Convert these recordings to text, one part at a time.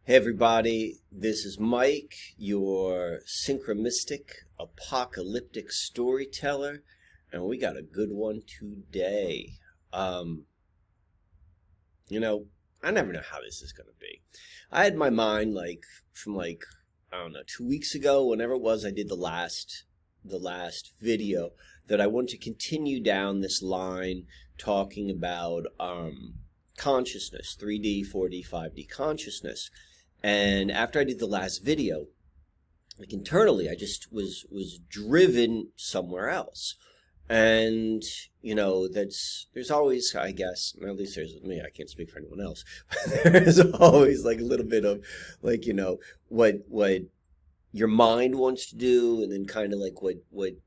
Hey everybody, this is Mike, your Synchromystic Apocalyptic Storyteller, and we got a good one today. I never know how this is going to be. I had my mind from I don't know, 2 weeks ago, whenever it was I did the last video, that I want to continue down this line talking about consciousness, 3D, 4D, 5D consciousness. And after I did the last video, internally, I just was driven somewhere else. And, there's always, I guess, or at least there's with me, I can't speak for anyone else, but there's always a little bit of what your mind wants to do, and then kind of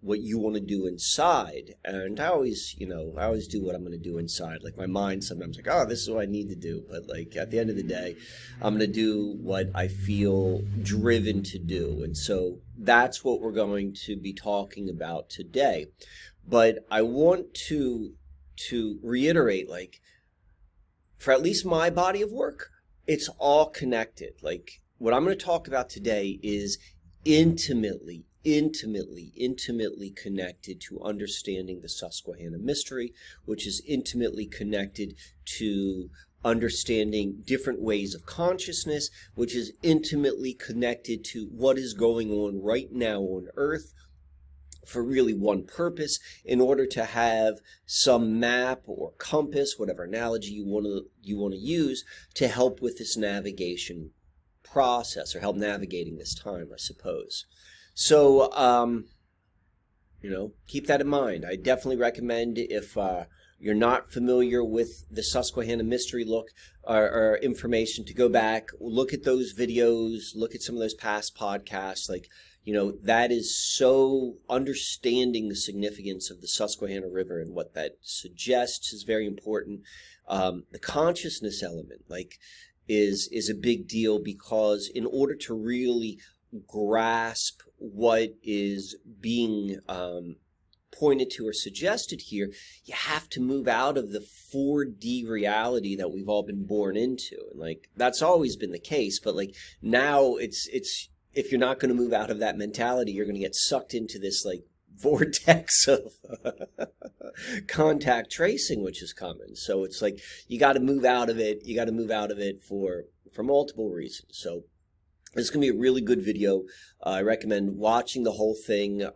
what you want to do inside. And I always do what I'm going to do inside. Like my mind sometimes oh, this is what I need to do. But at the end of the day, I'm going to do what I feel driven to do. And so that's what we're going to be talking about today. But I want to reiterate, for at least my body of work, it's all connected. What I'm going to talk about today is intimately connected to understanding the Susquehanna mystery, which is intimately connected to understanding different ways of consciousness, which is intimately connected to what is going on right now on Earth for really one purpose, in order to have some map or compass, whatever analogy you want to use, to help with this navigation process, or help navigating this time, I suppose. So, keep that in mind. I definitely recommend, if you're not familiar with the Susquehanna mystery or information, to go back, look at those videos, look at some of those past podcasts. That is so, understanding the significance of the Susquehanna River and what that suggests is very important. The consciousness element, is a big deal, because in order to really grasp what is being pointed to or suggested here, you have to move out of the 4D reality that we've all been born into. And that's always been the case, but now it's if you're not going to move out of that mentality, you're going to get sucked into this vortex of contact tracing, which is coming. So it's you got to move out of it. You got to move out of it for multiple reasons. So this is going to be a really good video. I recommend watching the whole thing,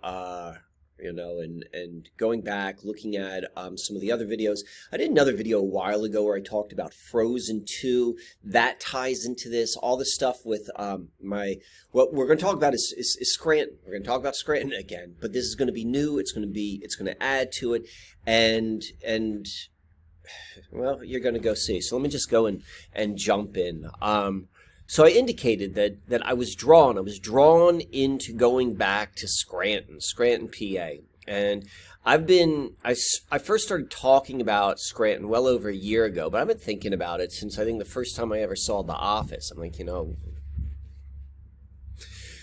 and going back, looking at some of the other videos. I did another video a while ago where I talked about Frozen 2. That ties into this. All the stuff with what we're going to talk about is Scranton. We're going to talk about Scranton again, but this is going to be new. It's going to add to it, and well, you're going to go see. So let me just go and jump in. So I indicated that I was drawn into going back to Scranton, PA. And I first started talking about Scranton well over a year ago, but I've been thinking about it since I think the first time I ever saw The Office. I'm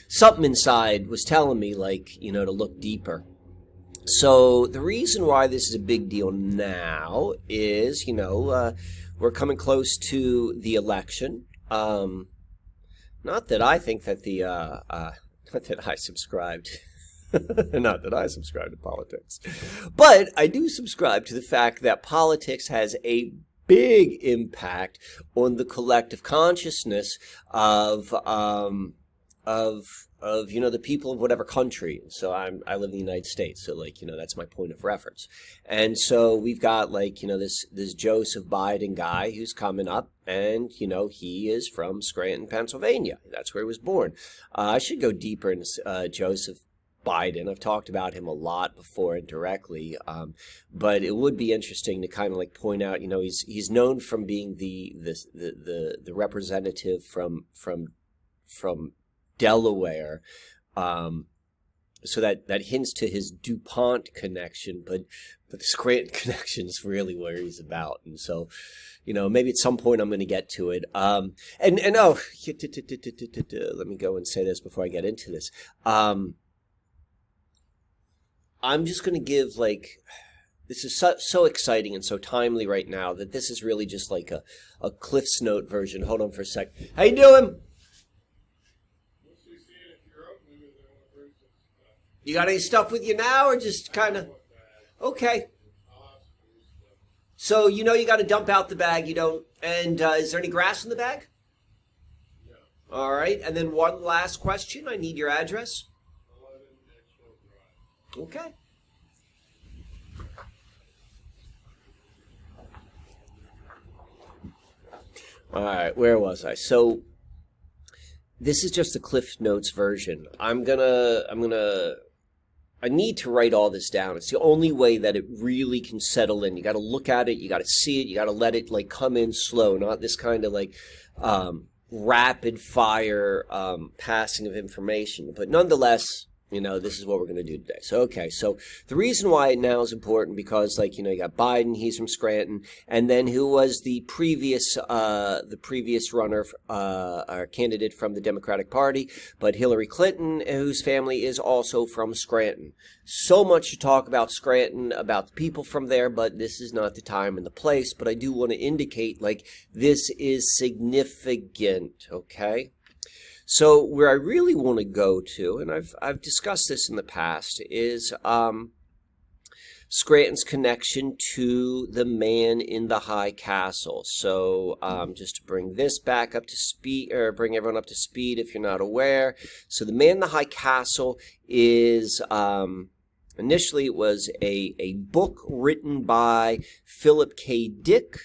something inside was telling me to look deeper. So the reason why this is a big deal now is, we're coming close to the election. Not that I think that not that I subscribed, not that I subscribe to politics, but I do subscribe to the fact that politics has a big impact on the collective consciousness of the people of whatever country. So I live in the United States, so that's my point of reference. And so we've got this Joseph Biden guy who's coming up, and he is from Scranton, Pennsylvania. That's where he was born. I should go deeper into Joseph Biden. I've talked about him a lot before indirectly, but it would be interesting to kind of point out, he's known from being the representative from Delaware, so that hints to his DuPont connection, but the Scranton connection is really where he's about. And so, maybe at some point I'm going to get to it. Let me go and say this before I get into this. I'm just going to give This is so exciting and so timely right now that this is really just like a Cliff's Note version. Hold on for a sec. How you doing? You got any stuff with you now, or just kind of? Okay. So you know you got to dump out the bag. You don't. And is there any grass in the bag? All right. And then one last question. I need your address. Okay. All right. Where was I? So this is just the Cliff Notes version. I need to write all this down. It's the only way that it really can settle in. You got to look at it. You got to see it. You got to let it like come in slow, not this kind of like rapid fire passing of information. But nonetheless, you know, this is what we're going to do today. So, okay. So the reason why it now is important because, like, you know, you got Biden, he's from Scranton, and then who was the previous runner, or candidate from the Democratic Party, but Hillary Clinton, whose family is also from Scranton. So much to talk about Scranton, about the people from there, but this is not the time and the place. But I do want to indicate, like, this is significant, okay? So where I really want to go to, and I've discussed this in the past, is Scranton's connection to the man in the high castle. So just to bring this back up to speed, or bring everyone up to speed if you're not aware. So the man in the high castle is, initially it was a book written by Philip K. Dick.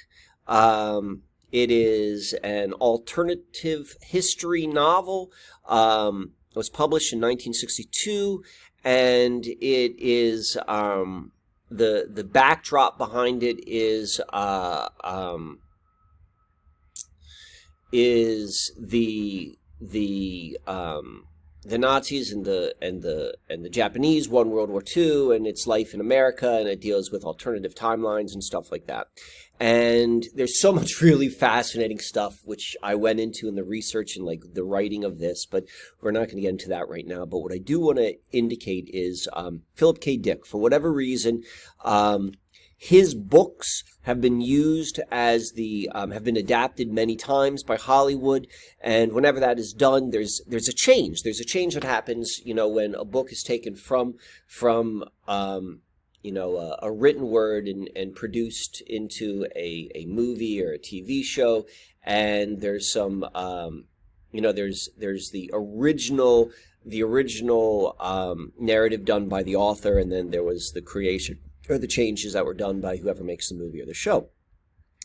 It is an alternative history novel. It was published in 1962, and it is the backdrop behind it is the Nazis and the Japanese won World War II, and its life in America, and it deals with alternative timelines and stuff like that. And there's so much really fascinating stuff which I went into in the research and like the writing of this, but we're not going to get into that right now. But what I do want to indicate is Philip K. Dick, for whatever reason, his books have been used as have been adapted many times by Hollywood, and whenever that is done, there's a change. There's a change that happens, you know, when a book is taken from you know, a written word and produced into a movie or a TV show, and there's some you know, there's the original narrative done by the author, and then there was the creation or the changes that were done by whoever makes the movie or the show.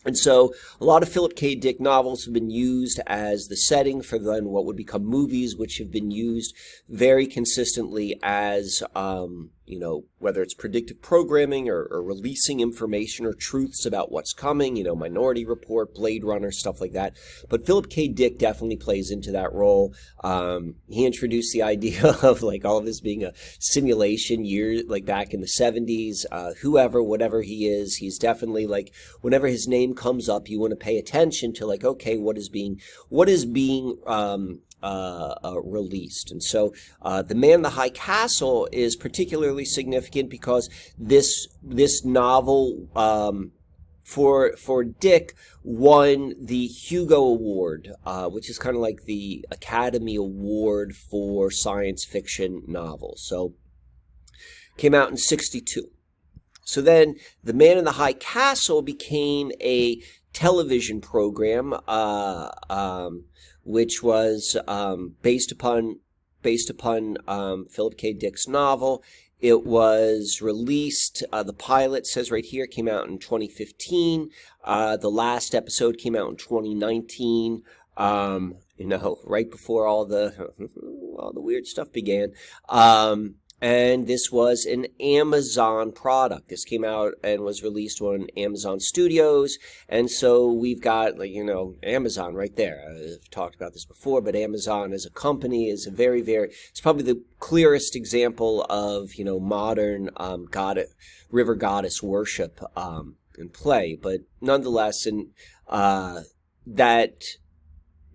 And so a lot of Philip K. Dick novels have been used as the setting for then what would become movies, which have been used very consistently as, you know, whether it's predictive programming or releasing information or truths about what's coming, you know, Minority Report, Blade Runner, stuff like that. But Philip K. Dick definitely plays into that role. He introduced the idea of like all of this being a simulation like back in the 70s. Whatever he is, he's definitely like, whenever his name comes up, you want to pay attention to like, okay, what is being released. And so The Man in the High Castle is particularly significant because this novel for Dick won the Hugo Award, which is kind of like the Academy Award for science fiction novels. So came out in 1962. So then The Man in the High Castle became a television program which was based upon Philip K. Dick's novel. It was released, the pilot says right here, came out in 2015. The last episode came out in 2019. You know, right before all the weird stuff began. And this was an Amazon product. This came out and was released on Amazon Studios. And so we've got, like, you know, Amazon right there. I've talked about this before, but Amazon as a company is a very, very, it's probably the clearest example of, you know, modern river goddess worship in play. But nonetheless, and that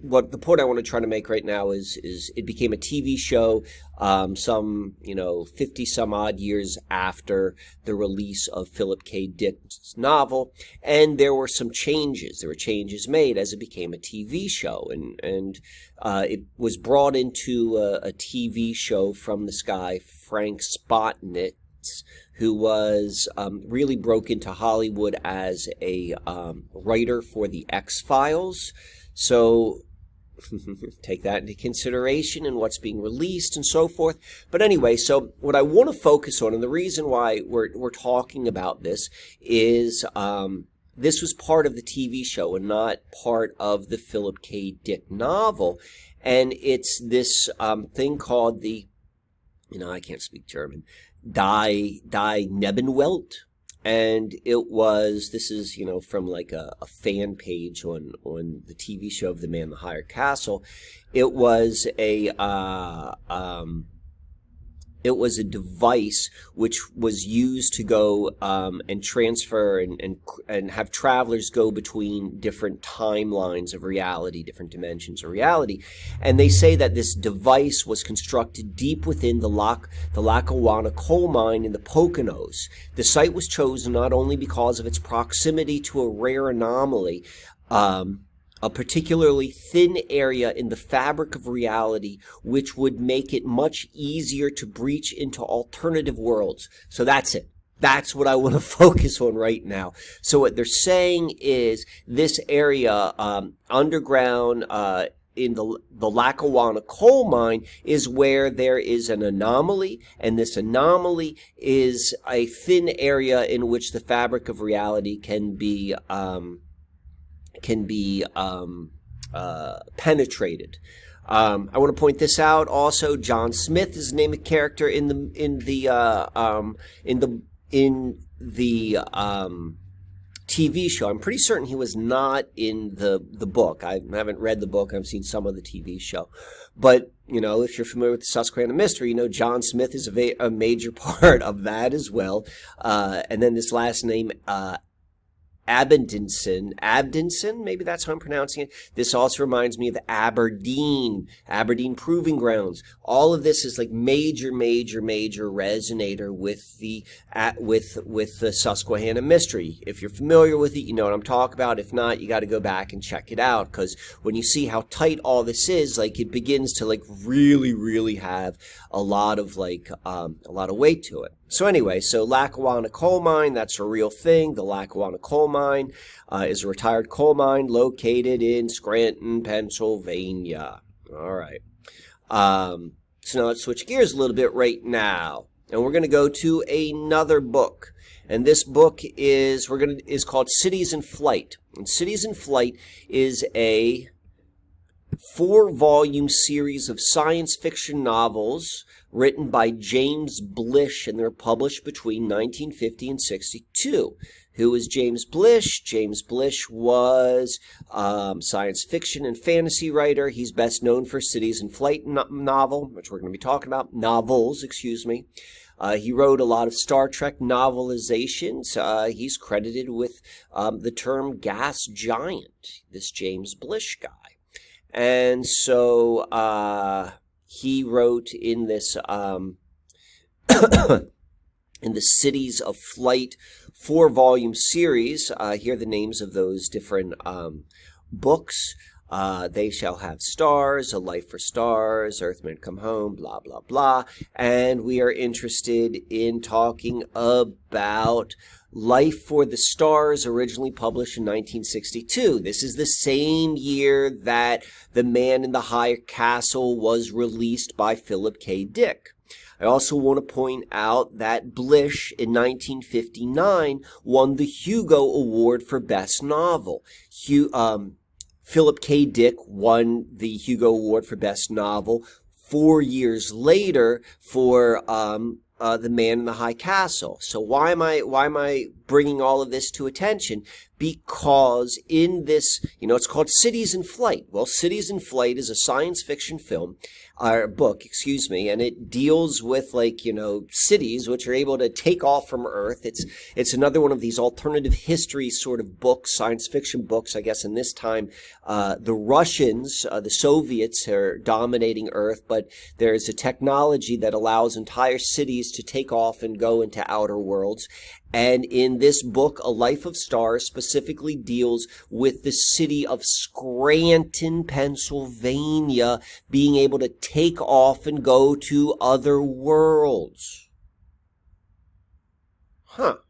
what the point I want to try to make right now is it became a TV show, some 50 some odd years after the release of Philip K. Dick's novel, and there were some changes. There were changes made as it became a TV show, and it was brought into a TV show from this guy Frank Spotnitz, who was really broke into Hollywood as a writer for the X-Files. So take that into consideration and what's being released and so forth. But anyway, so what I want to focus on, and the reason why we're talking about this is this was part of the TV show and not part of the Philip K. Dick novel. And it's this thing called the, I can't speak German, Die Nebenwelt. And this is, from like a fan page on the TV show of The Man in the Higher Castle. It was a device which was used to go and transfer and have travelers go between different timelines of reality, different dimensions of reality. And they say that this device was constructed deep within the Lackawanna coal mine in the Poconos. The site was chosen not only because of its proximity to a rare anomaly, a particularly thin area in the fabric of reality, which would make it much easier to breach into alternative worlds. So that's it. That's what I want to focus on right now. So what they're saying is this area underground in the Lackawanna coal mine is where there is an anomaly, and this anomaly is a thin area in which the fabric of reality can be penetrated. I want to point this out. Also, John Smith is the name of character in the TV show. I'm pretty certain he was not in the book. I haven't read the book. I've seen some of the TV show, but if you're familiar with the Susquehanna mystery, John Smith is a major part of that as well. And then this last name, Abdinson, maybe that's how I'm pronouncing it. This also reminds me of Aberdeen Proving Grounds. All of this is like major resonator with the Susquehanna mystery. If you're familiar with it, you know what I'm talking about. If not, you got to go back and check it out, because when you see how tight all this is, like, it begins to like really have a lot of weight to it. So anyway, so Lackawanna coal mine, that's a real thing. The Lackawanna coal mine is a retired coal mine located in Scranton, Pennsylvania. All right. So now let's switch gears a little bit right now, and we're going to go to another book. And this book is called Cities in Flight. And Cities in Flight is a 4-volume series of science fiction novels written by James Blish, and they're published between 1950 and 62. Who is James Blish? James Blish was science fiction and fantasy writer. He's best known for Cities in Flight novel, which we're going to be talking about. Novels, excuse me. He wrote a lot of Star Trek novelizations. He's credited with the term gas giant, this James Blish guy. And so he wrote in this in the Cities of Flight 4-volume series. Here are the names of those different books. They Shall Have Stars, A Life for Stars, Earthmen Come Home, blah, blah, blah. And we are interested in talking about Life for the Stars, originally published in 1962. This is the same year that The Man in the High Castle was released by Philip K. Dick. I also want to point out that Blish in 1959 won the Hugo Award for Best Novel. Philip K. Dick won the Hugo Award for Best Novel 4 years later for The Man in the High Castle. So why am I bringing all of this to attention? Because in this, it's called Cities in Flight. Well, Cities in Flight is a science fiction film, or book, excuse me, and it deals with cities which are able to take off from Earth. It's another one of these alternative history sort of books, science fiction books, I guess. In this time, the Russians, the Soviets are dominating Earth, but there's a technology that allows entire cities to take off and go into outer worlds. And in this book, A Life of Stars specifically deals with the city of Scranton, Pennsylvania, being able to take off and go to other worlds. So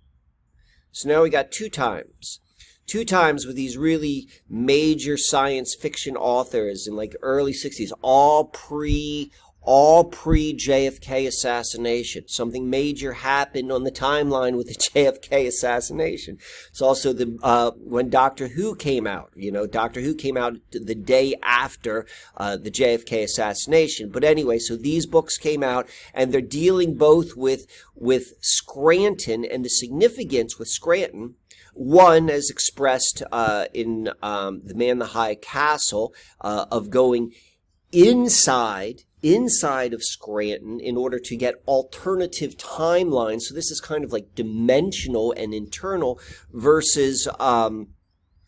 now we got two times with these really major science fiction authors in early 60s, all pre-JFK assassination. Something major happened on the timeline with the JFK assassination. It's also when Doctor Who came out. Doctor Who came out the day after the JFK assassination. But anyway, so these books came out, and they're dealing both with Scranton and the significance with Scranton. One, as expressed in The Man in the High Castle, of going inside of Scranton in order to get alternative timelines. So this is kind of dimensional and internal versus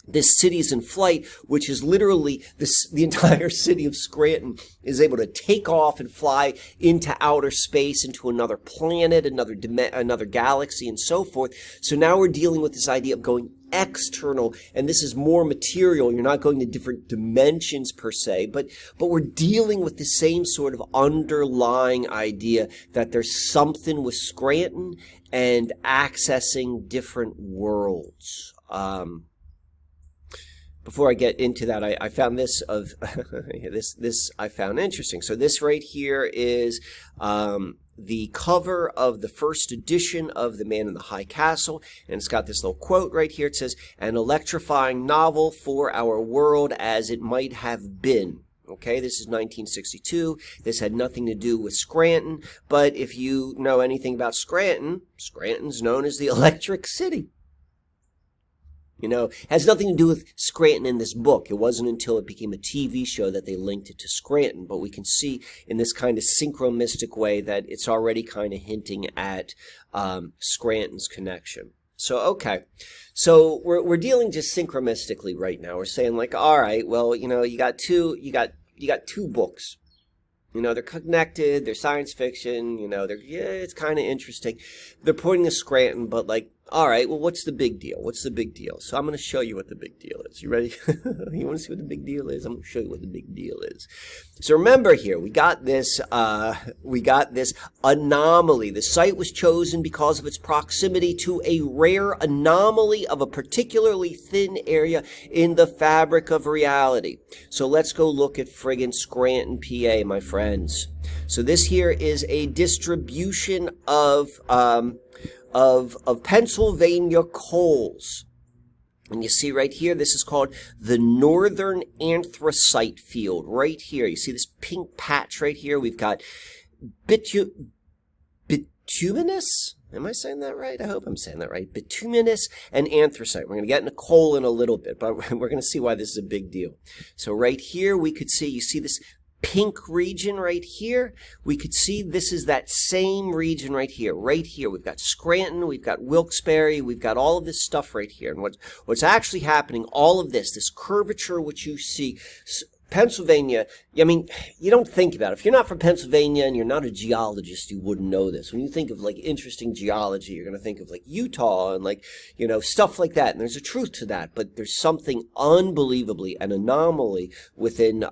this Cities in Flight, which is literally the entire city of Scranton is able to take off and fly into outer space, into another planet, another galaxy, and so forth. So now we're dealing with this idea of going external, and this is more material. You're not going to different dimensions per se, but we're dealing with the same sort of underlying idea that there's something with Scranton and accessing different worlds. Before I get into that, I found this this I found interesting. So this right here is the cover of the first edition of The Man in the High Castle, and it's got this little quote right here. It says, "An electrifying novel for our world as it might have been." Okay, this is 1962. This had nothing to do with Scranton, but if you know anything about Scranton, Scranton's known as the Electric City. It has nothing to do with Scranton in this book. It wasn't until it became a TV show that they linked it to Scranton. But we can see in this kind of synchromystic way that it's already kind of hinting at Scranton's connection. So, okay. So we're dealing just synchromystically right now. We're saying all right, well, you got two books. They're connected, they're science fiction, it's kind of interesting. They're pointing to Scranton, but all right, well, what's the big deal? What's the big deal? So I'm going to show you what the big deal is. You ready? You want to see what the big deal is? I'm going to show you what the big deal is. So remember here, we got this anomaly. The site was chosen because of its proximity to a rare anomaly of a particularly thin area in the fabric of reality. So let's go look at friggin' Scranton, PA, my friends. So this here is a distribution of Pennsylvania coals. And you see right here, this is called the Northern Anthracite Field. Right here, you see this pink patch right here? We've got bituminous? Am I saying that right? I hope I'm saying that right. Bituminous and anthracite. We're going to get into coal in a little bit, but we're going to see why this is a big deal. So right here, we could see, you see this pink region right here. We could see this is that same region right here. Right here, we've got Scranton, we've got Wilkes-Barre, we've got all of this stuff right here. And what's actually happening, all of this curvature which you see, Pennsylvania, I mean, you don't think about it. If you're not from Pennsylvania and you're not a geologist, you wouldn't know this. When you think of interesting geology, you're going to think of Utah and stuff like that. And there's a truth to that, but there's something unbelievably, an anomaly within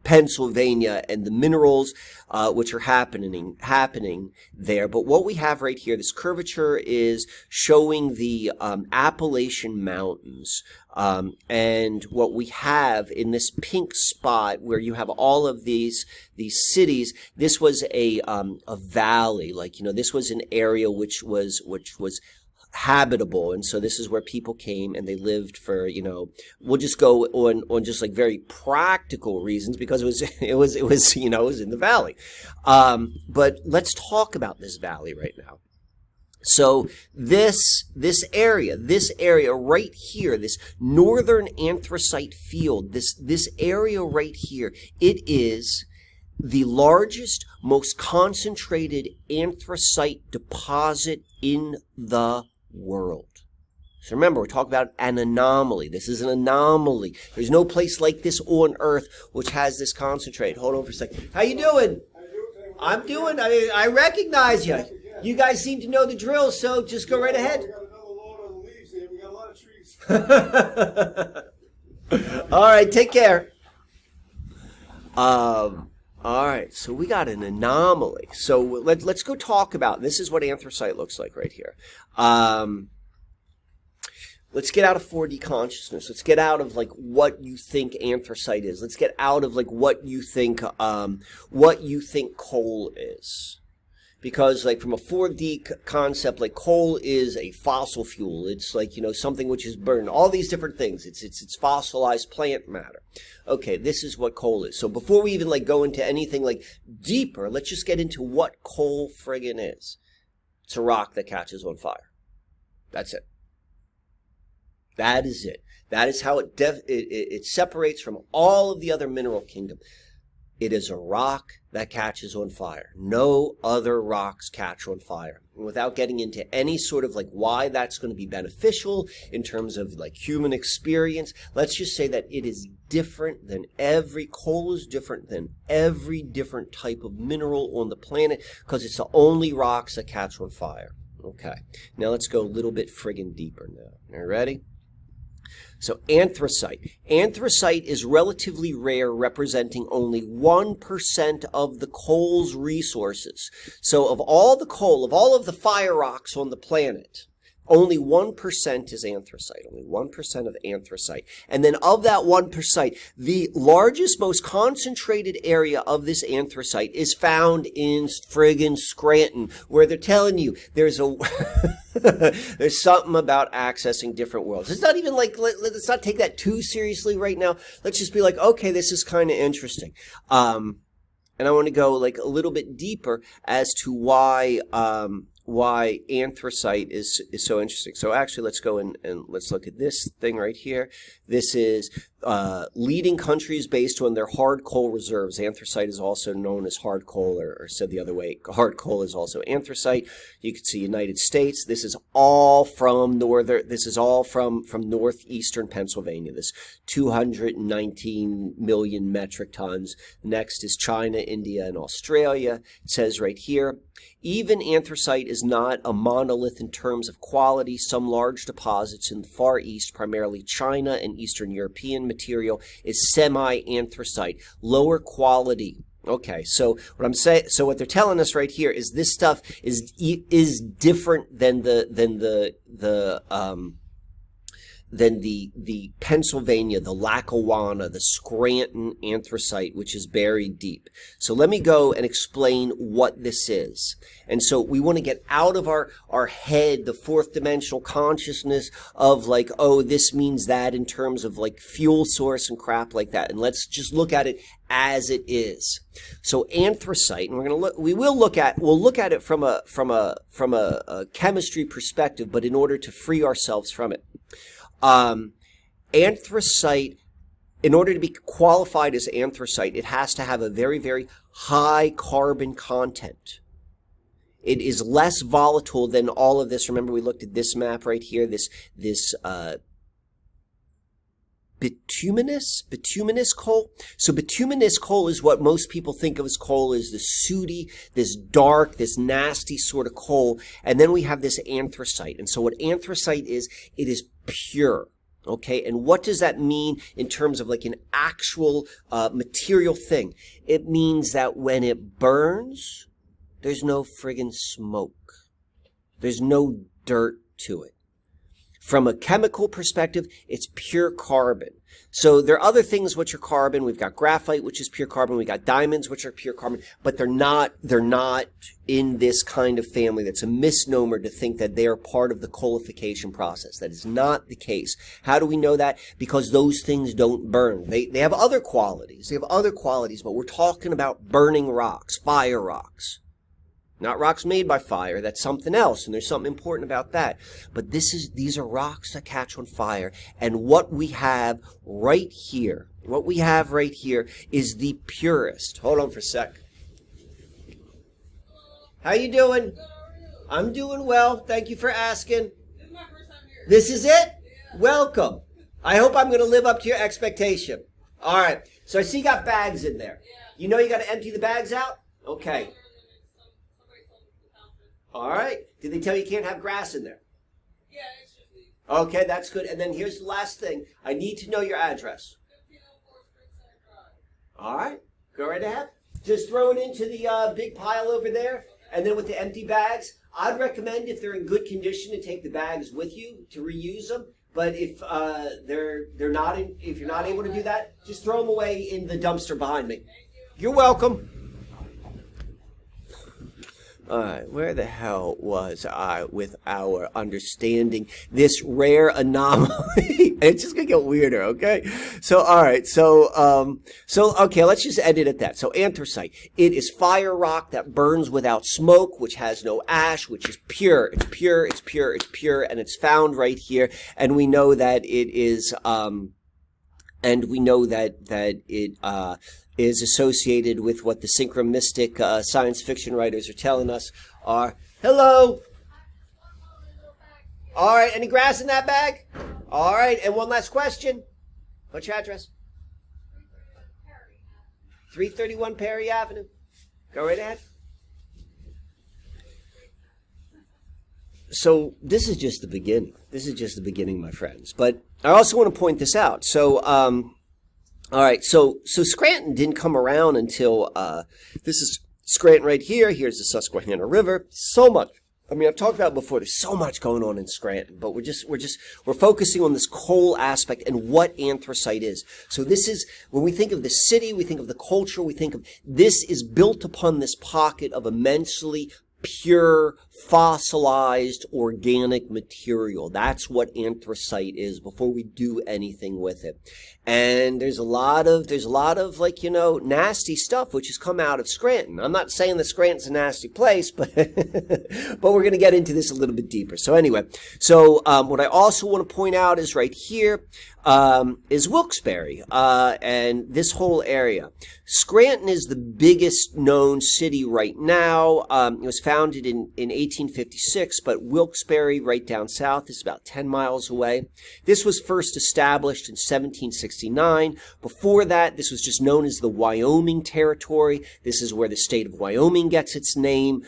Pennsylvania and the minerals which are happening there. But what we have right here, this curvature is showing the Appalachian Mountains. And what we have in this pink spot where you have all of these cities, this was a valley. This was an area which was habitable, and so this is where people came and they lived for, we'll just go on just very practical reasons, because it was in the valley. But let's talk about this valley right now. So this area right here, this northern anthracite field, this area right here, it is the largest, most concentrated anthracite deposit in the world. So remember, we're talking about an anomaly. This is an anomaly. There's no place like this on Earth which has this concentrate. Hold on for a second. How you doing? I'm doing. I recognize you. You guys seem to know the drill, so just go right ahead. We got another load of the leaves here. We got a lot of trees. All right, take care. All right, so we got an anomaly. So let's go talk about, this is what anthracite looks like right here. Let's get out of 4D consciousness. Let's get out of like what you think anthracite is. Let's get out of like what you think coal is. Because like from a 4D concept, like coal is a fossil fuel. It's like, you know, something which is burned. All these different things. It's fossilized plant matter. Okay, this is what coal is. So before we even like go into anything like deeper, let's just get into what coal friggin' is. It's a rock that catches on fire. That's it. That is it. That is how it separates from all of the other mineral kingdom. It is a rock that catches on fire. No other rocks catch on fire. And without getting into any sort of like why that's going to be beneficial in terms of like human experience, let's just say that it is different than coal is different than every different type of mineral on the planet because it's the only rocks that catch on fire. Okay. Now let's go a little bit friggin' deeper now. Are you ready? So anthracite. Anthracite is relatively rare, representing only 1% of the coal's resources. So of all the coal, of all of the fire rocks on the planet, only 1% is anthracite. Only 1% of anthracite. And then of that 1%, the largest, most concentrated area of this anthracite is found in friggin' Scranton, where they're telling you there's there's something about accessing different worlds. It's not even like, let's not take that too seriously right now. Let's just be like, okay, this is kind of interesting. And I want to go like a little bit deeper as to why anthracite is so interesting. So actually, let's go and let's look at this thing right here. This is leading countries based on their hard coal reserves. Anthracite is also known as hard coal, or said the other way, hard coal is also anthracite. You can see United States. This is all from northeastern Pennsylvania. This 219 million metric tons. Next is China, India, and Australia. It says right here, even anthracite is not a monolith in terms of quality. Some large deposits in the Far East, primarily China and Eastern European material, is semi-anthracite, lower quality. Okay, so what they're telling us right here is this stuff is different than the Pennsylvania, the Lackawanna, the Scranton anthracite, which is buried deep. So let me go and explain what this is. And so we want to get out of our head, the fourth dimensional consciousness of like, oh, this means that in terms of like fuel source and crap like that. And let's just look at it as it is. So anthracite, and we'll look at it from a chemistry perspective, but in order to free ourselves from it. Anthracite, in order to be qualified as anthracite, it has to have a very, very high carbon content. It is less volatile than all of this. Remember, we looked at this map right here, this bituminous coal. So bituminous coal is what most people think of as coal, is this sooty, this dark, this nasty sort of coal. And then we have this anthracite. And so what anthracite is, it is pure. Okay, and what does that mean in terms of like an actual material thing? It means that when it burns, there's no friggin' smoke. There's no dirt to it. From a chemical perspective, it's pure carbon. So there are other things which are carbon. We've got graphite, which is pure carbon. We've got diamonds, which are pure carbon, but they're not in this kind of family. That's a misnomer to think that they are part of the coalification process. That is not the case. How do we know that? Because those things don't burn. They have other qualities. They have other qualities, but we're talking about burning rocks, fire rocks. Not rocks made by fire. That's something else, and there's something important about that. But these are rocks that catch on fire. And what we have right here, is the purest. Hold on for a sec. How you doing? I'm doing well. Thank you for asking. This is my first time here. This is it? Yeah. Welcome. I hope I'm going to live up to your expectation. All right. So I see you got bags in there. Yeah. You know you got to empty the bags out? Okay. All right. Did they tell you can't have grass in there? Yeah, it's just me. Okay, that's good. And then here's the last thing. I need to know your address. 1504 Springside Drive. All right. Go right ahead. Just throw it into the big pile over there. And then with the empty bags, I'd recommend if they're in good condition to take the bags with you to reuse them. But if they're not if you're not able to do that, just throw them away in the dumpster behind me. You're welcome. All right, where the hell was I with our understanding this rare anomaly? It's just gonna get weirder, okay? So, all right, so okay, let's just end it at that. So, anthracite, it is fire rock that burns without smoke, which has no ash, which is pure. It's pure, it's pure, it's pure, and it's found right here. And we know that it is, is associated with what the synchromystic science fiction writers are telling us are. Hello. All right. Any grass in that bag? All right. And one last question. What's your address? 331 Perry Avenue. Go right ahead. So this is just the beginning. This is just the beginning, my friends. But I also want to point this out. So, all right, so Scranton didn't come around until, this is Scranton right here. Here's the Susquehanna River. So much. I mean, I've talked about it before. There's so much going on in Scranton, but we're focusing on this coal aspect and what anthracite is. So this is, when we think of the city, we think of the culture, we think of, this is built upon this pocket of immensely pure, fossilized, organic material. That's what anthracite is before we do anything with it. And there's a lot of like, nasty stuff which has come out of Scranton. I'm not saying that Scranton's a nasty place, but but we're going to get into this a little bit deeper. So anyway, what I also want to point out is right here, is Wilkes-Barre, and this whole area. Scranton is the biggest known city right now. It was founded in 1856, but Wilkes-Barre, right down south, is about 10 miles away. This was first established in 1769. Before that, this was just known as the Wyoming Territory. This is where the state of Wyoming gets its name.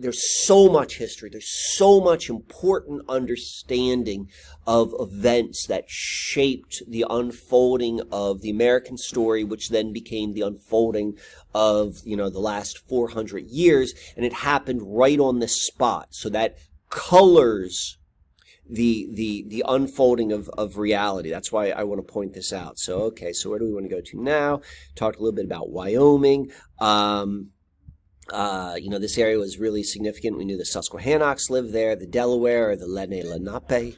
There's so much history. There's so much important understanding of events that shaped the unfolding of the American story, which then became the unfolding of, the last 400 years. And it happened right on this spot. So that colors the unfolding of reality. That's why I want to point this out. So, okay, so where do we want to go to now? Talk a little bit about Wyoming. This area was really significant. We knew the Susquehannocks lived there, the Delaware, or the Lenape.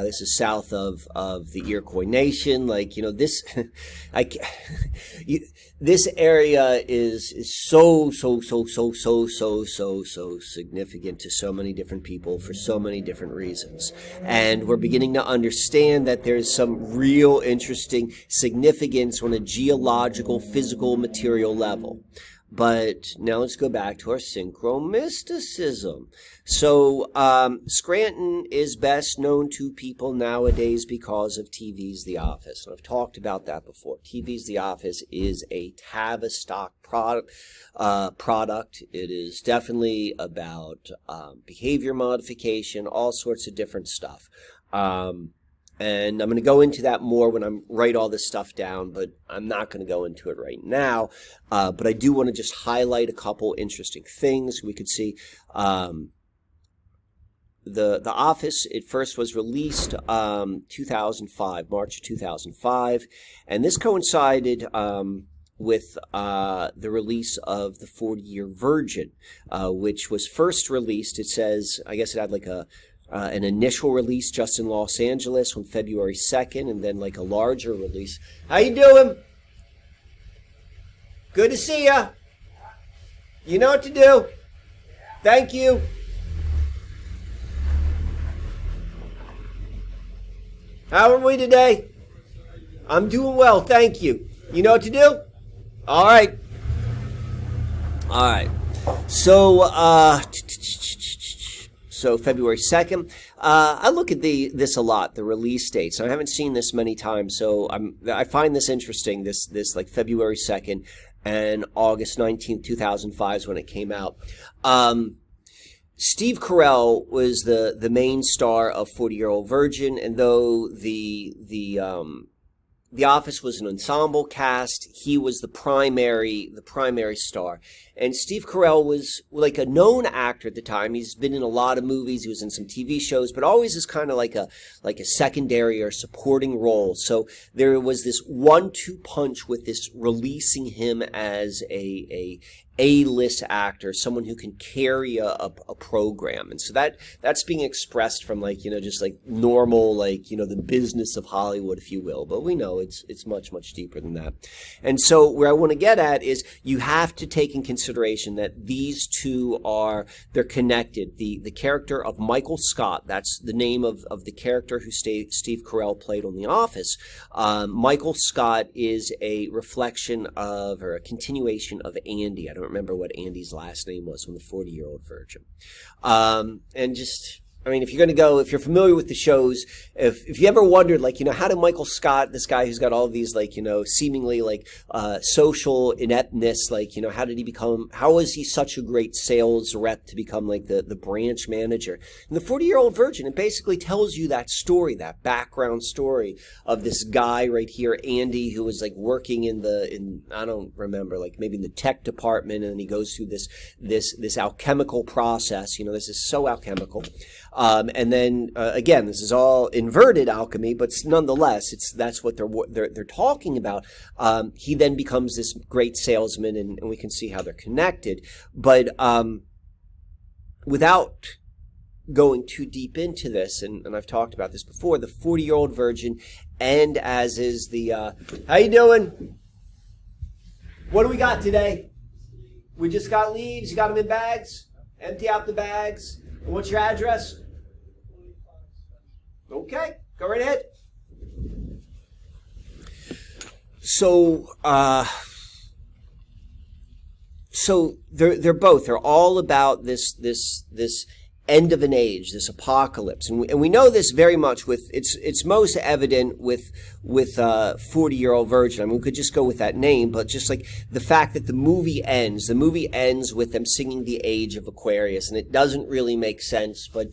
This is south of the Iroquois Nation. This area is so significant to so many different people for so many different reasons. And we're beginning to understand that there's some real interesting significance on a geological, physical, material level. But now let's go back to our synchromysticism. So Scranton is best known to people nowadays because of TV's The Office. And I've talked about that before. TV's The Office is a Tavistock product. It is definitely about behavior modification, all sorts of different stuff. And I'm going to go into that more when I write all this stuff down, but I'm not going to go into it right now. But I do want to just highlight a couple interesting things. We could see the Office, it first was released 2005, March of 2005, and this coincided with the release of the 40-Year Virgin, which was first released. It says, I guess it had like an initial release just in Los Angeles on February 2nd, and then like a larger release. How you doing? Good to see ya. You know what to do. Thank you. How are we today? I'm doing well, thank you. You know what to do? All right. All right. So, February 2nd. I look at this a lot, the release dates. I haven't seen this many times, so I find this interesting. This like February 2nd and August 19th, 2005 is when it came out. Steve Carell was the main star of 40-Year-Old Virgin, and though the Office was an ensemble cast, he was the primary star. And Steve Carell was like a known actor at the time. He's been in a lot of movies. He was in some TV shows, but always as kind of like a secondary or supporting role. So there was this 1-2 punch with this releasing him as A-list actor, someone who can carry a program. And so that's being expressed from just like normal, the business of Hollywood, if you will. But we know it's much, much deeper than that. And so where I want to get at is you have to take in consideration that these two they're connected. The character of Michael Scott, that's the name of the character who Steve Carell played on The Office. Michael Scott is a reflection of, or a continuation of Andy. I don't remember what Andy's last name was from the 40-Year-Old Virgin. And just, if you're going to go, if you're familiar with the shows, if you ever wondered, how did Michael Scott, this guy who's got all of these, seemingly, social ineptness, how was he such a great sales rep to become, the branch manager? And the 40-Year-Old Virgin, it basically tells you that story, that background story of this guy right here, Andy, who was, working in I don't remember, maybe in the tech department, and then he goes through this alchemical process. This is so alchemical. And then again, this is all inverted alchemy, but nonetheless, that's what they're talking about. He then becomes this great salesman, and we can see how they're connected. But without going too deep into this, and I've talked about this before, the 40-Year-Old Virgin, and as is the how you doing? What do we got today? We just got leaves. You got them in bags. Empty out the bags. And what's your address? Okay, go right ahead. So they're all about this end of an age, this apocalypse, and we know this very much with it's most evident with 40-Year-Old Virgin. We could just go with that name, but just like the fact that the movie ends with them singing the Age of Aquarius, and it doesn't really make sense, but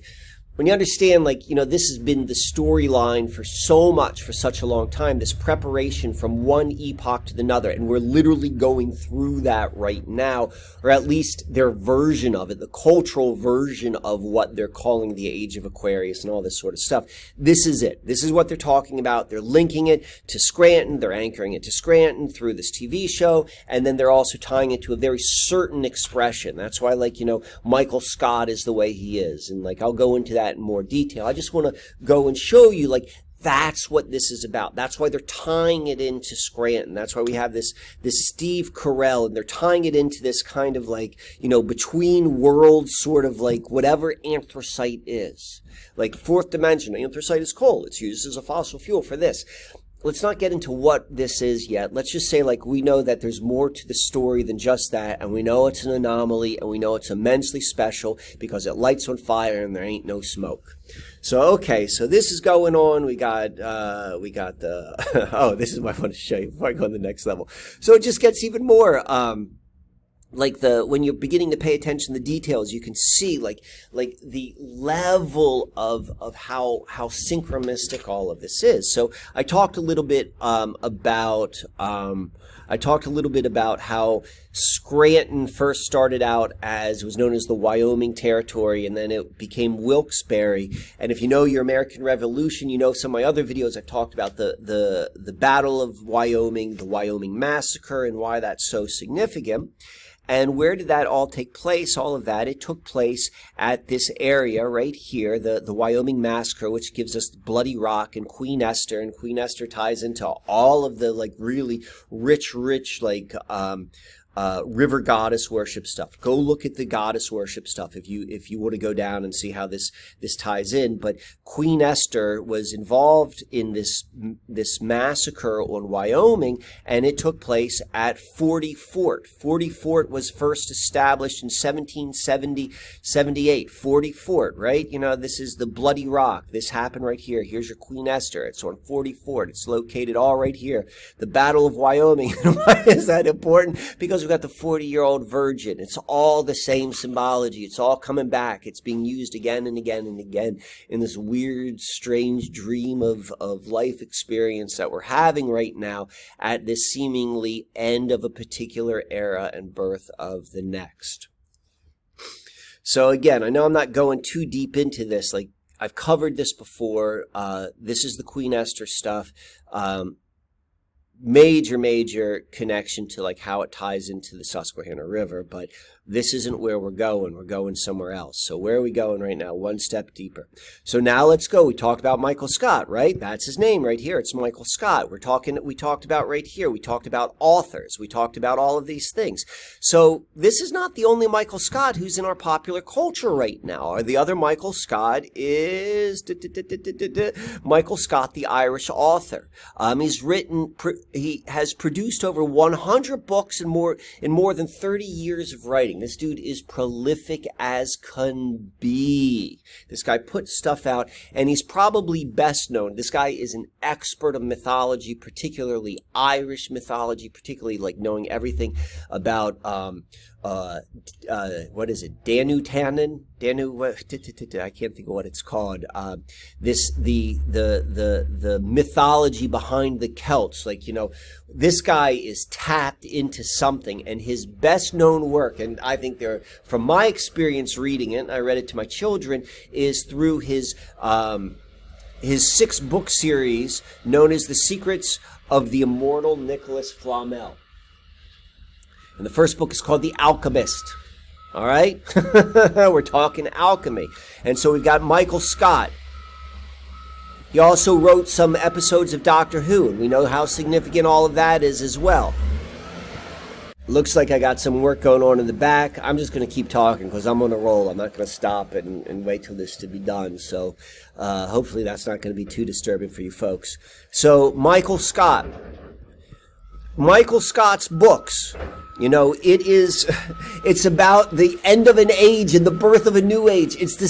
when you understand, this has been the storyline for such a long time, this preparation from one epoch to another, and we're literally going through that right now, or at least their version of it, the cultural version of what they're calling the Age of Aquarius and all this sort of stuff. This is it. This is what they're talking about. They're linking it to Scranton. They're anchoring it to Scranton through this TV show, and then they're also tying it to a very certain expression. That's why, Michael Scott is the way he is, and I'll go into that in more detail. I just want to go and show you that's what this is about. That's why they're tying it into Scranton. That's why we have this Steve Carell, and they're tying it into this kind of between worlds sort of whatever anthracite is. Fourth dimension, anthracite is coal. It's used as a fossil fuel for this. Let's not get into what this is yet. Let's just say we know that there's more to the story than just that, and we know it's an anomaly, and we know it's immensely special because it lights on fire and there ain't no smoke. So okay, so this is going on. We got the oh, this is what I want to show you before I go on the next level. So it just gets even more when you're beginning to pay attention to the details, you can see the level of how synchromystic all of this is. So I talked a little bit about how Scranton first started out as it was known as the Wyoming Territory, and then it became Wilkes-Barre. And if you know your American Revolution, you know some of my other videos I've talked about the Battle of Wyoming, the Wyoming Massacre, and why that's so significant. And where did that all take place? All of that, it took place at this area right here, the Wyoming Massacre, which gives us Bloody Rock and Queen Esther. And Queen Esther ties into all of the really rich river goddess worship stuff. Go look at the goddess worship stuff if you want to go down and see how this ties in. But Queen Esther was involved in this massacre on Wyoming, and it took place at Forty Fort. Forty Fort was first established in 1778. Forty Fort, right? You know, this is the Bloody Rock. This happened right here. Here's your Queen Esther. It's on Forty Fort. It's located all right here. The Battle of Wyoming. Why is that important? Because we've got the 40-year-old virgin. It's all the same symbology. It's all coming back. It's being used again and again and again in this weird, strange dream of life experience that we're having right now at this seemingly end of a particular era and birth of the next. So again, I know I'm not going too deep into this. Like, I've covered this before. This is the Queen Esther stuff. Major connection to like how it ties into the Susquehanna River, but this isn't where we're going. We're going somewhere else. So where are we going right now? One step deeper. So now let's go. We talked about Michael Scott, right? That's his name right here. It's Michael Scott. We talked about right here. We talked about authors. We talked about all of these things. So this is not the only Michael Scott who's in our popular culture right now. The other Michael Scott is Michael Scott, the Irish author. He has produced over 100 books and more than 30 years of writing. This dude is prolific as can be. This guy puts stuff out, and he's probably best known. This guy is an expert of mythology, particularly Irish mythology, particularly like knowing everything about what is it? Danu Tannen? I can't think of what it's called. The mythology behind the Celts. Like, you know, this guy is tapped into something, and his best known work, and I think from my experience reading it, and I read it to my children, is through his 6-book series known as The Secrets of the Immortal Nicholas Flamel. And the first book is called The Alchemist. All right? We're talking alchemy. And so we've got Michael Scott. He also wrote some episodes of Doctor Who, and we know how significant all of that is as well. Looks like I got some work going on in the back. I'm just going to keep talking because I'm on a roll. I'm not going to stop and wait till this to be done. So hopefully that's not going to be too disturbing for you folks. So Michael Scott. Michael Scott's books. You know, it's about the end of an age and the birth of a new age. It's the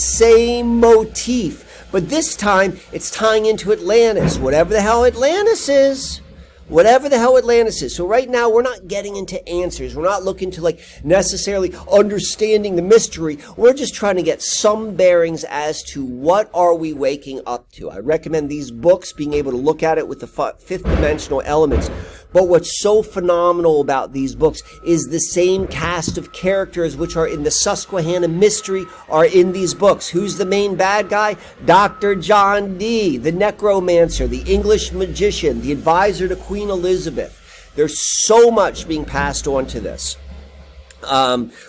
same motif. But this time, it's tying into Atlantis, whatever the hell Atlantis is. Whatever the hell Atlantis is. So right now, we're not getting into answers. We're not looking to like necessarily understanding the mystery. We're just trying to get some bearings as to what are we waking up to. I recommend these books, being able to look at it with the fifth dimensional elements. But what's so phenomenal about these books is the same cast of characters which are in the Susquehanna mystery are in these books. Who's the main bad guy? Dr. John Dee, the necromancer, the English magician, the advisor to Queen Elizabeth. There's so much being passed on to this.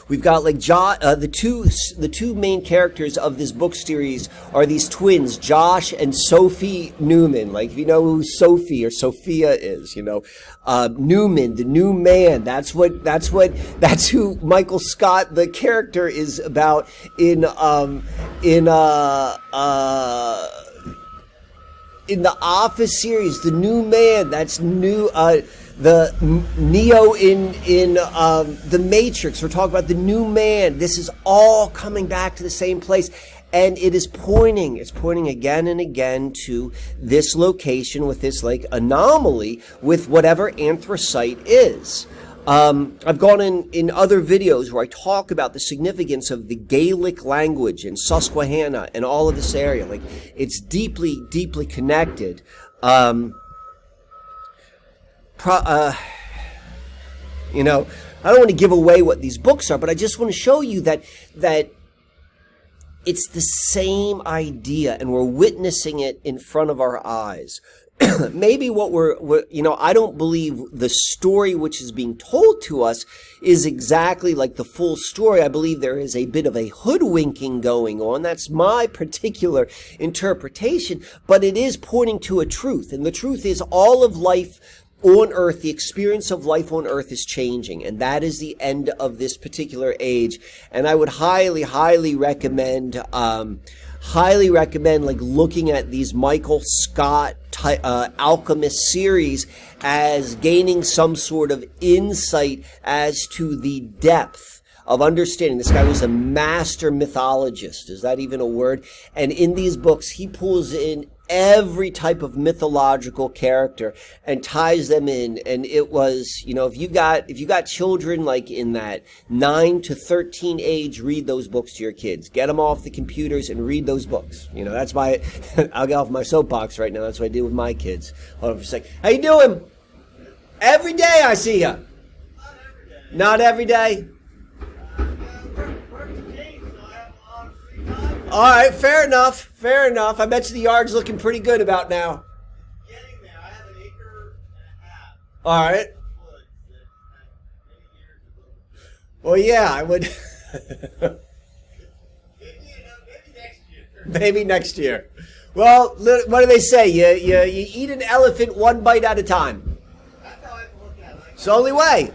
We've got like the two main characters of this book series are these twins, Josh and Sophie Newman. Like, if you know who Sophie or Sophia is, you know, Newman, the new man. That's who Michael Scott, the character, is about in the Office series. The new man. That's new. The Neo in the Matrix. We're talking about the new man. This is all coming back to the same place. And it's pointing again and again to this location with this like anomaly with whatever anthracite is. I've gone in other videos where I talk about the significance of the Gaelic language in Susquehanna and all of this area. Like, it's deeply, deeply connected. You know, I don't want to give away what these books are, but I just want to show you that it's the same idea, and we're witnessing it in front of our eyes. Maybe what I don't believe the story which is being told to us is exactly like the full story. I believe there is a bit of a hoodwinking going on. That's my particular interpretation, but it is pointing to a truth. And the truth is all of life on Earth, the experience of life on Earth is changing, and that is the end of this particular age. And I would highly recommend like looking at these Michael Scott Alchemist series as gaining some sort of insight as to the depth of understanding. This guy was a master mythologist. Is that even a word? And in these books, he pulls in every type of mythological character and ties them in. And it was, if you got children like in that 9 to 13 age, read those books to your kids. Get them off the computers and read those books. That's why I'll get off my soapbox right now. That's what I do with my kids. Hold on for a second. How you doing? Every day I see you. Not every day. All right, fair enough. I bet you the yard's looking pretty good about now. Getting there. I have an acre and a half. All right. Woods that have many years ago. Well, yeah, I would. Maybe next year. Maybe next year. Well, what do they say? You eat an elephant one bite at a time. That's how I look at it. It's the only way.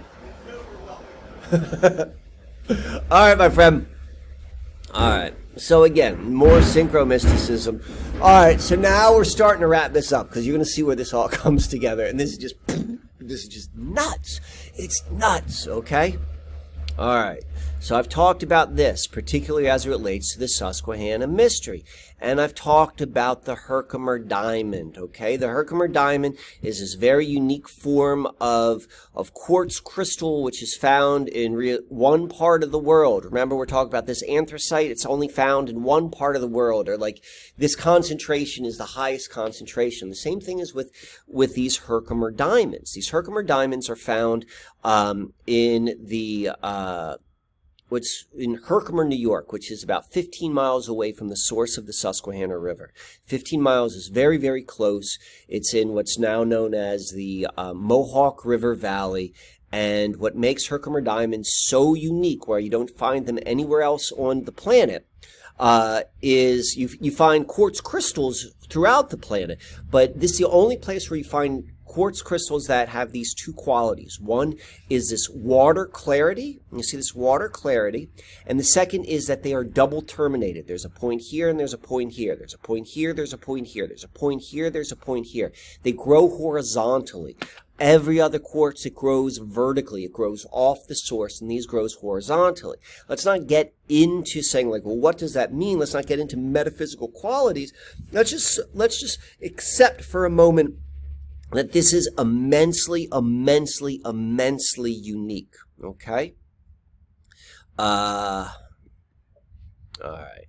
It's overwhelming. All right, my friend. All right. So again, more synchromysticism. All right. So now we're starting to wrap this up because you're going to see where this all comes together, and this is just nuts. It's nuts. Okay. All right. So I've talked about this, particularly as it relates to the Susquehanna mystery. And I've talked about the Herkimer diamond, okay? The Herkimer diamond is this very unique form of quartz crystal, which is found in one part of the world. Remember, we're talking about this anthracite. It's only found in one part of the world, or like this concentration is the highest concentration. The same thing is with these Herkimer diamonds. These Herkimer diamonds are found in the what's in Herkimer, New York, which is about 15 miles away from the source of the Susquehanna River. 15 miles is very, very close. It's in what's now known as the Mohawk River Valley. And what makes Herkimer diamonds so unique, where you don't find them anywhere else on the planet, is you find quartz crystals throughout the planet, but this is the only place where you find quartz crystals that have these two qualities. One is this water clarity. You see this water clarity. And the second is that they are double terminated. There's a point here and there's a point here. There's a point here, there's a point here. There's a point here, there's a point here. They grow horizontally. Every other quartz, it grows vertically. It grows off the source, and these grows horizontally. Let's not get into saying like, well, what does that mean? Let's not get into metaphysical qualities. Let's just accept for a moment that this is immensely unique. Okay? All right.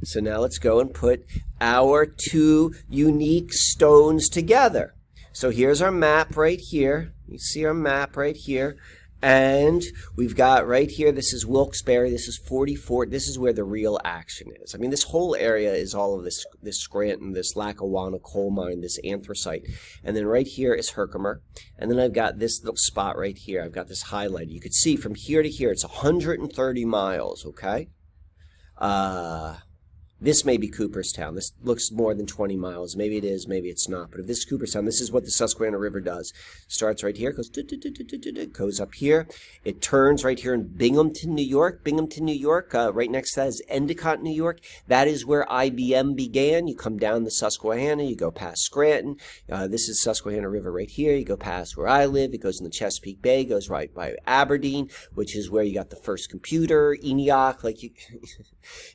So now let's go and put our two unique stones together. So here's our map right here. You see our map right here. And we've got right here, this is Wilkes-Barre, this is 44, this is where the real action is. I mean, this whole area is all of this Scranton, this Lackawanna coal mine, this anthracite. And then right here is Herkimer. And then I've got this little spot right here. I've got this highlighted. You can see from here to here, it's 130 miles, okay? This may be Cooperstown. This looks more than 20 miles. Maybe it is, maybe it's not. But if this is Cooperstown, this is what the Susquehanna River does. Starts right here, goes up here. It turns right here in Binghamton, New York. Binghamton, New York, right next to that is Endicott, New York. That is where IBM began. You come down the Susquehanna, you go past Scranton. This is Susquehanna River right here. You go past where I live. It goes in the Chesapeake Bay, goes right by Aberdeen, which is where you got the first computer, ENIAC. Like you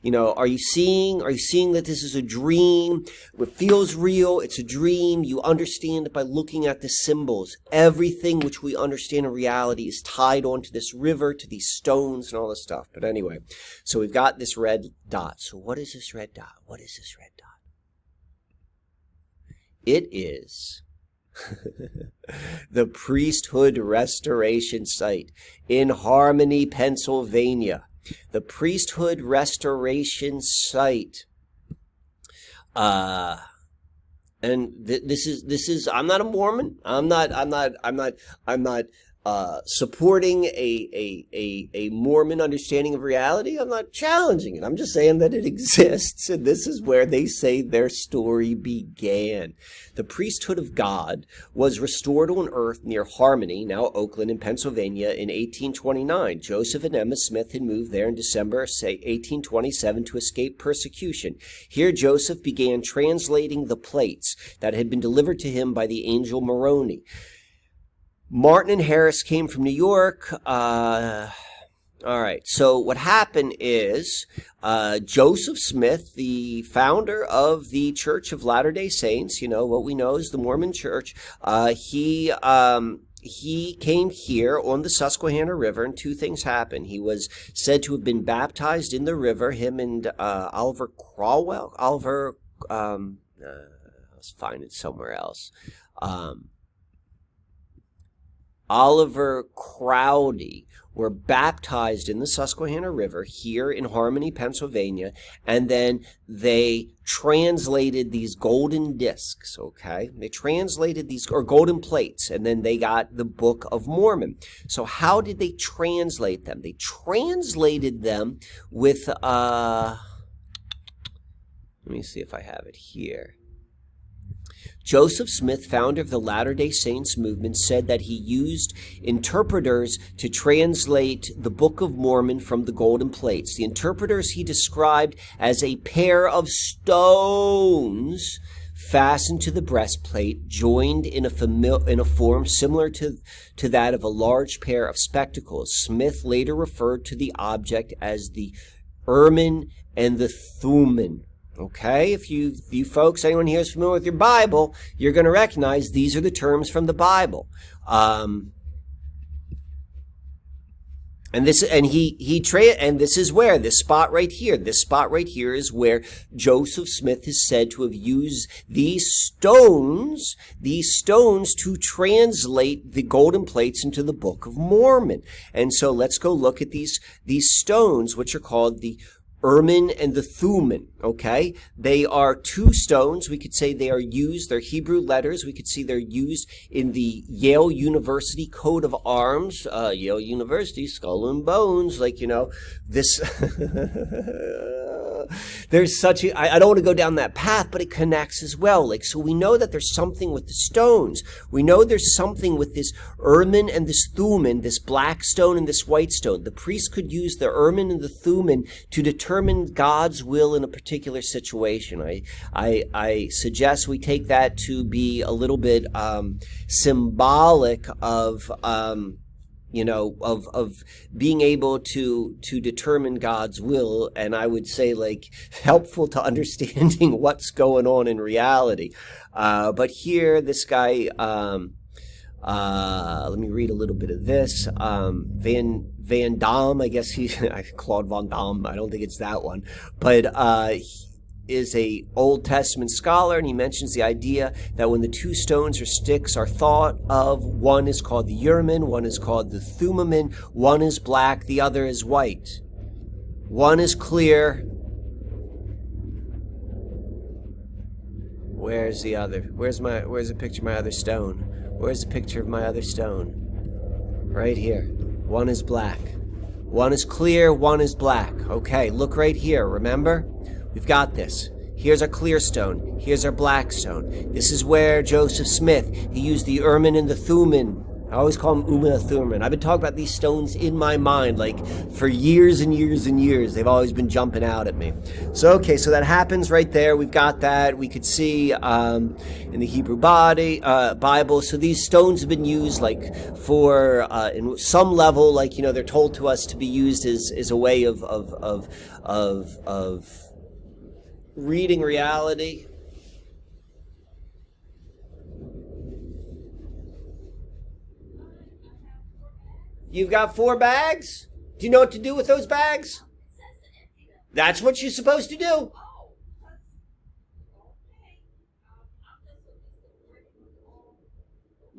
know, are you seeing that this is a dream? It feels real. It's a dream. You understand it by looking at the symbols. Everything which we understand in reality is tied onto this river, to these stones and all this stuff. But anyway, so we've got this red dot. So what is this red dot? What is this red dot? It is the Priesthood Restoration Site in Harmony, Pennsylvania. The Priesthood Restoration Site. And this is I'm not a Mormon. I'm not supporting a Mormon understanding of reality. I'm not challenging it. I'm just saying that it exists, and this is where they say their story began. The priesthood of God was restored on earth near Harmony, now Oakland in Pennsylvania, in 1829. Joseph and Emma Smith had moved there in December, 1827, to escape persecution. Here Joseph began translating the plates that had been delivered to him by the angel Moroni. Martin and Harris came from New York. All right. So what happened is Joseph Smith, the founder of the Church of Latter-day Saints, what we know as the Mormon Church, he came here on the Susquehanna River, and two things happened. He was said to have been baptized in the river, him and Oliver Cromwell. Let's find it somewhere else. Oliver Crowdy were baptized in the Susquehanna River here in Harmony, Pennsylvania, and then they translated these golden discs, okay? They translated these, or golden plates, and then they got the Book of Mormon. So how did they translate them? They translated them with, let me see if I have it here. Joseph Smith, founder of the Latter-day Saints movement, said that he used interpreters to translate the Book of Mormon from the golden plates. The interpreters he described as a pair of stones fastened to the breastplate, joined in a form similar to that of a large pair of spectacles. Smith later referred to the object as the Urim and the Thummim. Okay, if you folks, anyone here is familiar with your Bible, you're going to recognize these are the terms from the Bible. And this is where this spot right here is where Joseph Smith is said to have used these stones to translate the golden plates into the Book of Mormon. And so let's go look at these stones, which are called the Urim and the Thummim, okay? They are two stones. We could say they are used, they're Hebrew letters. We could see they're used in the Yale University coat of arms. Yale University, skull and bones, this. There's such a, I don't want to go down that path, but it connects as well. So we know that there's something with the stones. We know there's something with this Urim and this Thummim, this black stone and this white stone. The priest could use the Urim and the Thummim to determine God's will in a particular situation. I suggest we take that to be a little bit symbolic of being able to determine God's will, and I would say helpful to understanding what's going on in reality. But here, this guy, let me read a little bit of this. Van Dam, I guess Claude Van Damme, I don't think it's that one, but he is a Old Testament scholar, and he mentions the idea that when the two stones or sticks are thought of, one is called the Urim, one is called the Thummim, one is black, the other is white. One is clear. Where's the other? Where's a picture of my other stone? Where's the picture of my other stone? Right here. One is black. One is clear, one is black. Okay, look right here, remember? We've got this. Here's our clear stone. Here's our black stone. This is where Joseph Smith, he used the Urim and the Thummim. I always call them Urim and Thummim. I've been talking about these stones in my mind, for years and years and years. They've always been jumping out at me. So, okay, so that happens right there. We've got that. We could see in the Hebrew Bible. So these stones have been used for in some level, they're told to us to be used as a way of reading reality. You've got 4 bags? Do you know what to do with those bags? That's what you're supposed to do.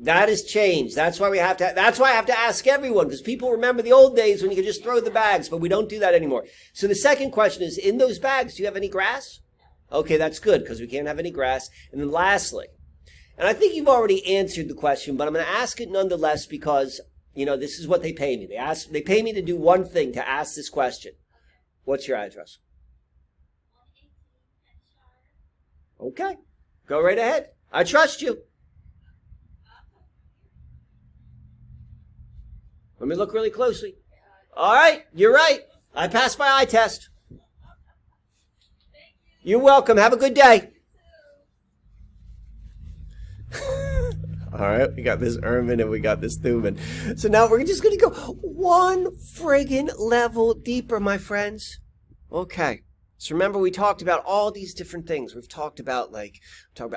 That has changed. That's why I have to ask everyone, because people remember the old days when you could just throw the bags, but we don't do that anymore. So the second question is, in those bags, do you have any grass? Okay, that's good, because we can't have any grass. And then lastly, and I think you've already answered the question, but I'm going to ask it nonetheless, because You know, this is what they pay me. They pay me to do one thing, to ask this question. What's your address? 118 Okay. Go right ahead. I trust you. Let me look really closely. All right. You're right. I passed my eye test. You're welcome. Have a good day. All right, we got this Urim and we got this Thummim. So now we're just going to go one friggin' level deeper, my friends. Okay. So remember, we talked about all these different things. We've talked about,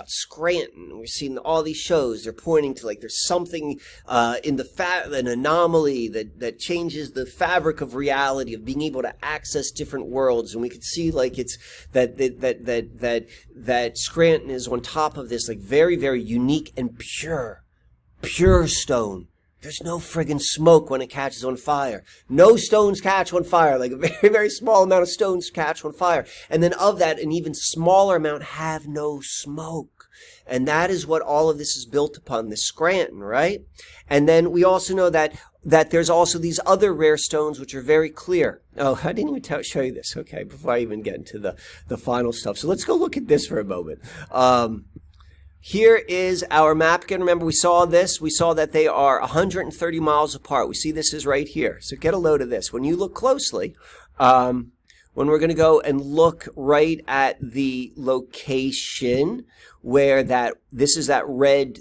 Scranton. We've seen all these shows. They're pointing to, there's something in an anomaly that changes the fabric of reality, of being able to access different worlds. And we could see, it's that Scranton is on top of this, very, very unique and pure stone. There's no friggin' smoke when it catches on fire. No stones catch on fire. A very, very small amount of stones catch on fire. And then of that, an even smaller amount have no smoke. And that is what all of this is built upon, this Scranton, right? And then we also know that there's also these other rare stones which are very clear. Oh, I didn't even show you this, okay, before I even get into the final stuff. So let's go look at this for a moment. Here is our map. Again, remember, we saw this. We saw that they are 130 miles apart. We see this is right here. So get a load of this. When you look closely, when we're going to go and look right at the location where this is that red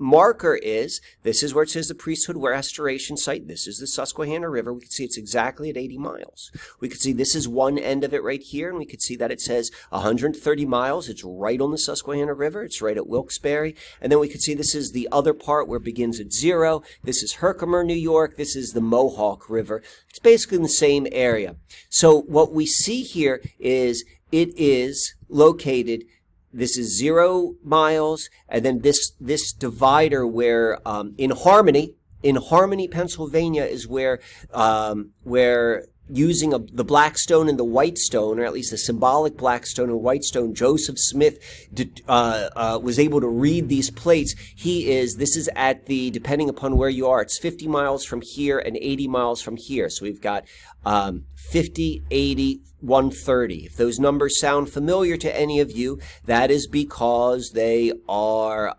marker is, this is where it says the priesthood restoration site. This is the Susquehanna River. We can see it's exactly at 80 miles. We can see this is one end of it right here, and we can see that it says 130 miles. It's right on the Susquehanna River. It's right at Wilkes-Barre. And then we can see this is the other part where it begins at 0. This is Herkimer, New York. This is the Mohawk River. It's basically in the same area. So what we see here is it is located. This is 0 miles, and then this divider where in Harmony, Pennsylvania, is where using the black stone and the white stone, or at least the symbolic black stone and white stone, Joseph Smith was able to read these plates. This is at depending upon where you are, it's 50 miles from here and 80 miles from here. So we've got 50, 80, 130. If those numbers sound familiar to any of you, that is because they are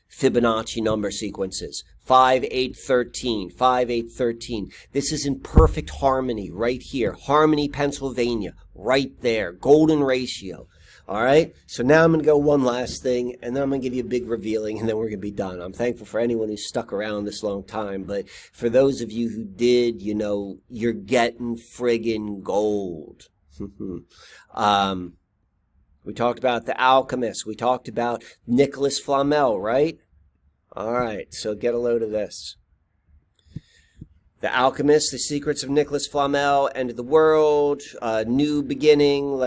Fibonacci number sequences. 5, 8, 13, 5, 8, 13. This is in perfect harmony right here. Harmony, Pennsylvania, right there. Golden ratio. All right. So now I'm going to go one last thing, and then I'm going to give you a big revealing, and then we're going to be done. I'm thankful for anyone who stuck around this long time, but for those of you who did, you're getting friggin' gold. We talked about the Alchemist. We talked about Nicholas Flamel, right? All right. So get a load of this. The Alchemist, The Secrets of Nicholas Flamel, End of the World, New Beginning,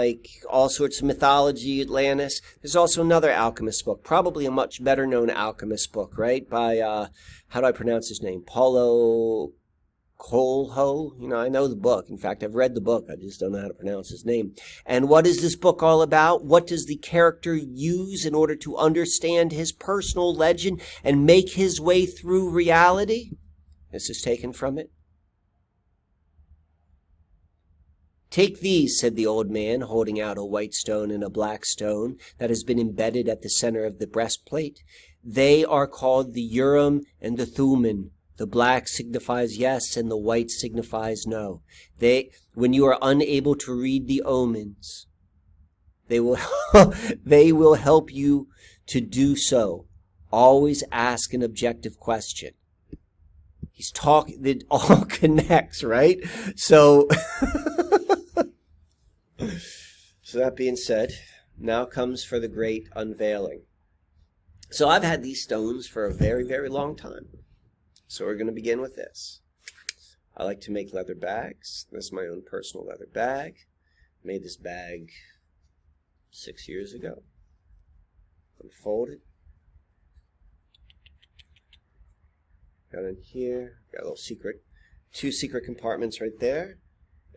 all sorts of mythology, Atlantis. There's also another Alchemist book, probably a much better known Alchemist book, right? By, how do I pronounce his name? Paulo Coelho. I know the book. In fact, I've read the book. I just don't know how to pronounce his name. And what is this book all about? What does the character use in order to understand his personal legend and make his way through reality? This is taken from it. Take these, said the old man, holding out a white stone and a black stone that has been embedded at the center of the breastplate. They are called the Urim and the Thummim. The black signifies yes, and the white signifies no. When you are unable to read the omens, they will help you to do so. Always ask an objective question. He's talking, it all connects, right? So, so that being said, now comes for the great unveiling. So I've had these stones for a very, very long time. So we're going to begin with this. I like to make leather bags. This is my own personal leather bag. Made this bag 6 years ago. Unfold it. Got in here, got a little secret, 2 secret compartments right there.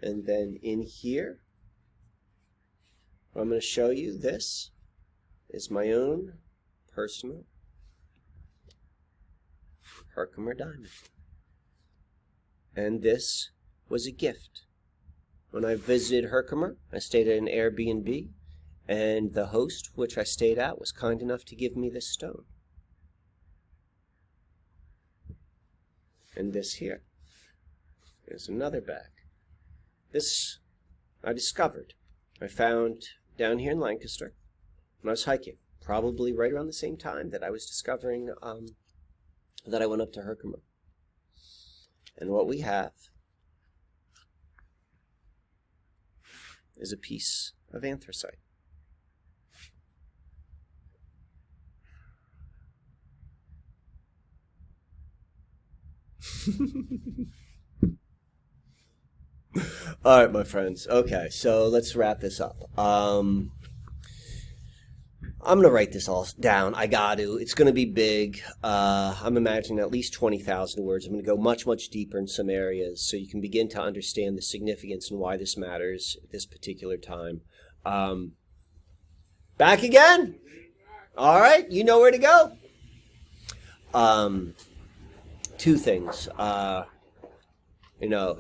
And then in here, what I'm going to show you, this is my own personal Herkimer diamond. And this was a gift. When I visited Herkimer, I stayed at an Airbnb, and the host, which I stayed at, was kind enough to give me this stone. And this here is another bag. This I discovered. I found down here in Lancaster when I was hiking, probably right around the same time that I was discovering that I went up to Herkimer. And what we have is a piece of anthracite. All right, my friends. Okay, so let's wrap this up. I'm going to write this all down. I got to. It's going to be big. I'm imagining at least 20,000 words. I'm going to go much, much deeper in some areas so you can begin to understand the significance and why this matters at this particular time. Back again? All right, you know where to go. Two things. Or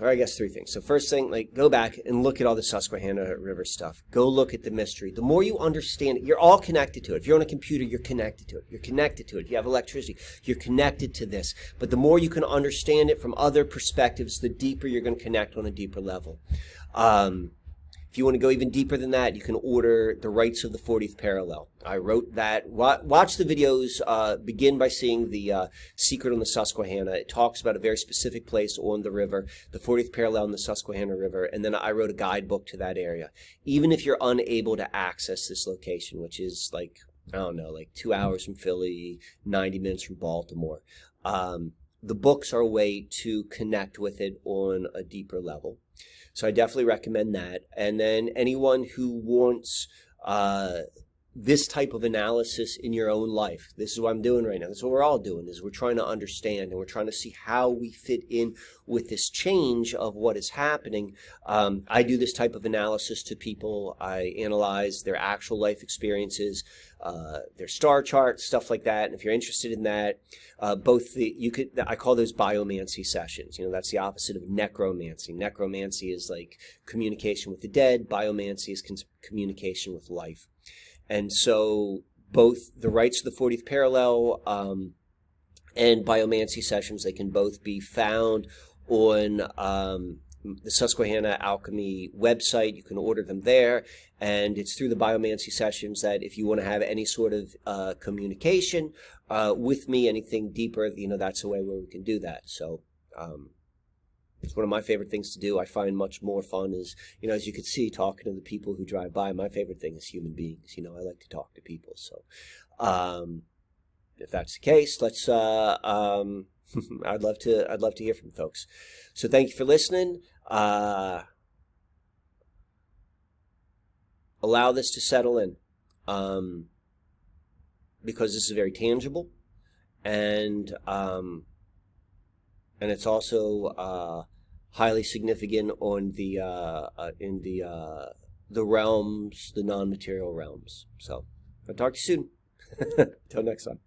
I guess three things. So first thing, go back and look at all the Susquehanna River stuff. Go look at the mystery. The more you understand it, you're all connected to it. If you're on a computer, you're connected to it. You're connected to it. If you have electricity, you're connected to this. But the more you can understand it from other perspectives, the deeper you're going to connect on a deeper level. If you want to go even deeper than that, you can order The Rites of the 40th Parallel. I wrote that. Watch the videos. Begin by seeing the Secret on the Susquehanna. It talks about a very specific place on the river, the 40th Parallel in the Susquehanna River, and then I wrote a guidebook to that area. Even if you're unable to access this location, which is 2 hours from Philly, 90 minutes from Baltimore, the books are a way to connect with it on a deeper level. So I definitely recommend that. And then anyone who wants this type of analysis in your own life, this is what I'm doing right now. This is what we're all doing, is we're trying to understand and we're trying to see how we fit in with this change of what is happening. I do this type of analysis to people. I analyze their actual life experiences, their star charts, stuff like that. And if you're interested in that, I call those biomancy sessions. That's the opposite of necromancy. Necromancy is like communication with the dead. Biomancy is communication with life. And so both the Rites of the 40th Parallel and biomancy sessions, they can both be found on the Susquehanna Alchemy website. You can order them there. And it's through the biomancy sessions that if you want to have any sort of communication with me, anything deeper, that's a way where we can do that. So it's one of my favorite things to do. I find much more fun is, as you can see, talking to the people who drive by. My favorite thing is human beings. I like to talk to people. So if that's the case, let's I'd love to hear from folks. So thank you for listening. Allow this to settle in, because this is very tangible, and it's also highly significant on the in the realms, the non-material realms. So I'll talk to you soon. Until next time.